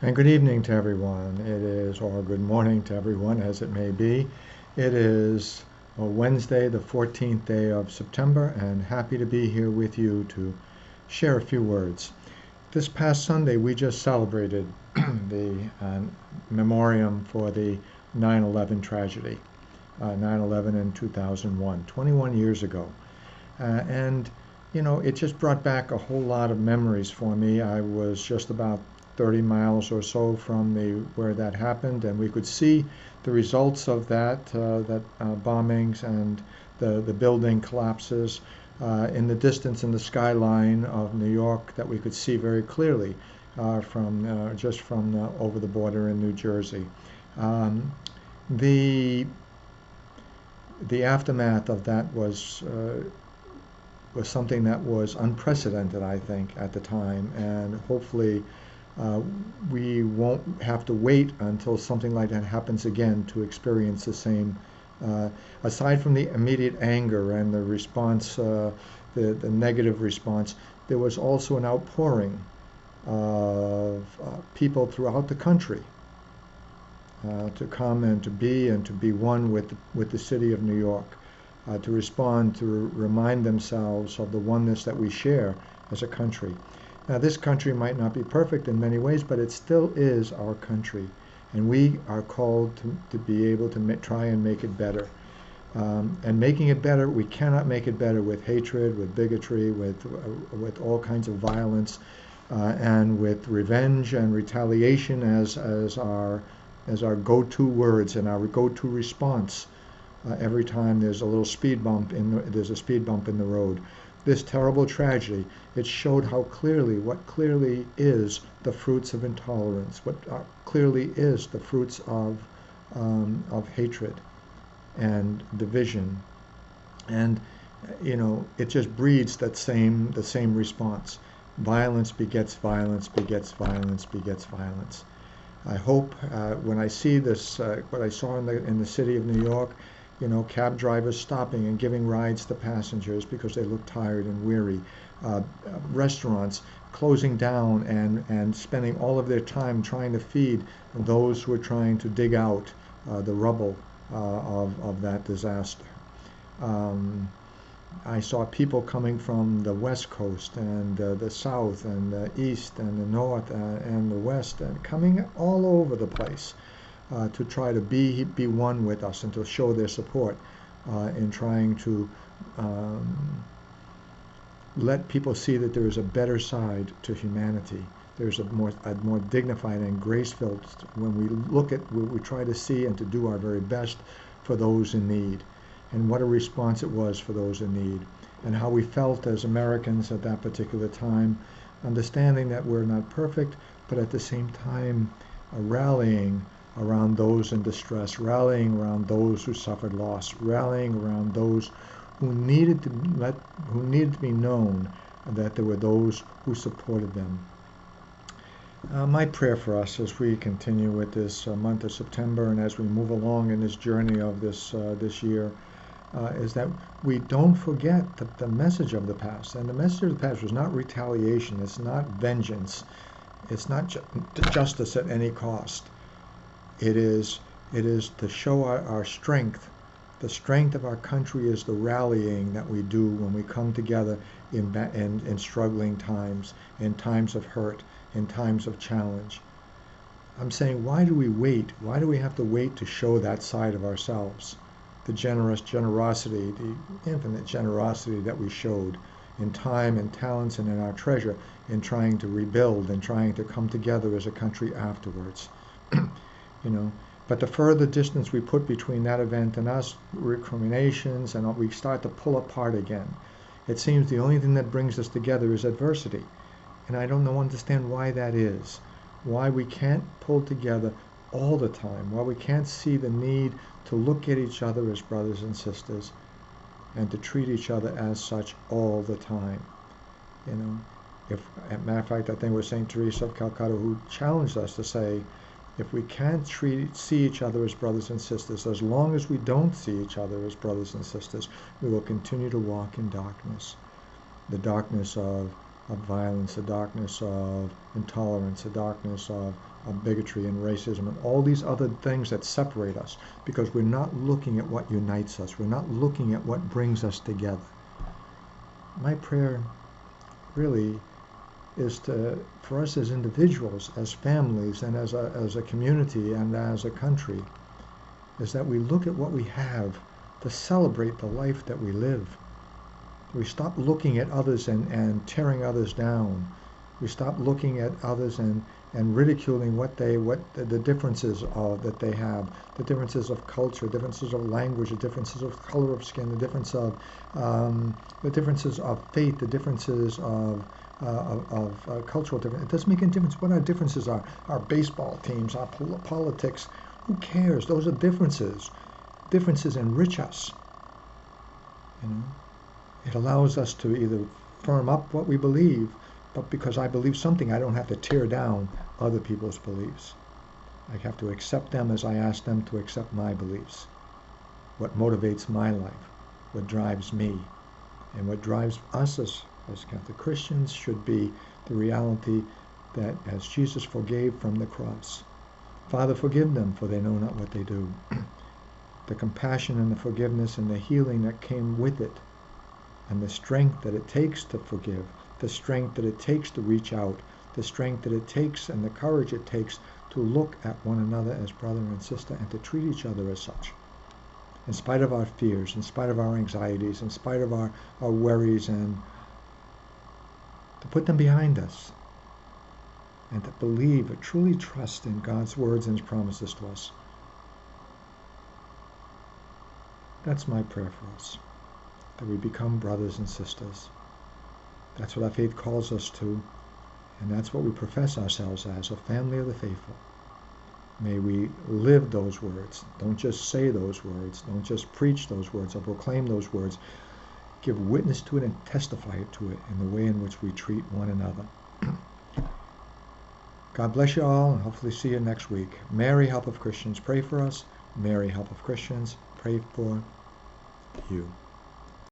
And good evening to everyone. It is, or good morning to everyone as it may be. It is Wednesday, the 14th day of September, and happy to be here with you to share a few words. This past Sunday, we just celebrated the memoriam for the 9/11 tragedy, 9/11 in 2001, 21 years ago. And it just brought back a whole lot of memories for me. I was just about 30 miles or so from the where that happened, and we could see the results of that bombings and the building collapses in the distance in the skyline of New York that we could see very clearly from just from over the border in New Jersey. Um, the the aftermath of that was something that was unprecedented, I think, at the time, and hopefully uh, we won't have to wait until something like that happens again to experience the same. Uh, Aside from the immediate anger and the response, the negative response, there was also an outpouring of people throughout the country to come and to be one with the city of New York, to respond, to remind themselves of the oneness that we share as a country. Now, this country might not be perfect in many ways, but it still is our country, and we are called to be able to try and make it better. And making it better, we cannot make it better with hatred, with bigotry, with all kinds of violence, and with revenge and retaliation as our go-to words and our go-to response every time there's a speed bump in the road. This terrible tragedy, it showed how clearly what clearly is the fruits of intolerance, what clearly is the fruits of hatred and division, and it just breeds the same response. Violence begets violence, begets violence, begets violence. I hope when I see this, what I saw in the city of New York, cab drivers stopping and giving rides to passengers because they look tired and weary, restaurants closing down and spending all of their time trying to feed those who are trying to dig out the rubble of that disaster. Um, I saw people coming from the West Coast and the South and the East and the North and the West and coming all over the place to try to be one with us and to show their support in trying to um, let people see that there is a better side to humanity. There's a more dignified and grace-filled when we look at we try to see and to do our very best for those in need, and what a response it was for those in need, and how we felt as Americans at that particular time, understanding that we're not perfect, but at the same time rallying around those in distress, rallying around those who suffered loss, rallying around those who who needed to be known that there were those who supported them. My prayer for us as we continue with this month of September and as we move along in this journey of this year is that we don't forget the message of the past. And the message of the past was not retaliation, it's not vengeance, it's not justice at any cost. It is to show our strength. The strength of our country is the rallying that we do when we come together in struggling times, in times of hurt, in times of challenge. I'm saying, why do we wait? Why do we have to wait to show that side of ourselves? The generosity, the infinite generosity that we showed in time and talents and in our treasure in trying to rebuild and trying to come together as a country afterwards. you know. But the further distance we put between that event and us, recriminations, and we start to pull apart again. It seems the only thing that brings us together is adversity. And I don't understand why that is. Why we can't pull together all the time. Why we can't see the need to look at each other as brothers and sisters and to treat each other as such all the time. You know, if, as a matter of fact, I think it was St. Teresa of Calcutta who challenged us to say, if we can't see each other as brothers and sisters, as long as we don't see each other as brothers and sisters, we will continue to walk in darkness. The darkness of of violence, the darkness of intolerance, the darkness of bigotry and racism, and all these other things that separate us, because we're not looking at what unites us. We're not looking at what brings us together. My prayer really is for us as individuals, as families, and as a community and as a country, is that we look at what we have to celebrate the life that we live. We stop looking at others and tearing others down. We stop looking at others and ridiculing what the differences are that they have, the differences of culture, differences of language, the differences of color of skin, the differences of faith, the differences of cultural difference. It doesn't make any difference what our differences are. Our baseball teams, our politics, who cares? Those are differences. Differences enrich us. You know, it allows us to either firm up what we believe, but because I believe something, I don't have to tear down other people's beliefs. I have to accept them as I ask them to accept my beliefs. What motivates my life, what drives me, and what drives us as Catholic Christians should be the reality that as Jesus forgave from the cross, Father, forgive them, for they know not what they do. The compassion and the forgiveness and the healing that came with it, and the strength that it takes to forgive, the strength that it takes to reach out, the strength that it takes and the courage it takes to look at one another as brother and sister and to treat each other as such. In spite of our fears, in spite of our anxieties, in spite of our worries, and to put them behind us and to believe and truly trust in God's words and His promises to us. That's my prayer for us, that we become brothers and sisters. That's what our faith calls us to, and that's what we profess ourselves as, a family of the faithful. May we live those words. Don't just say those words. Don't just preach those words or proclaim those words. Give witness to it and testify to it in the way in which we treat one another. God bless you all, and hopefully see you next week. Mary, help of Christians, pray for us. Mary, help of Christians, pray for you.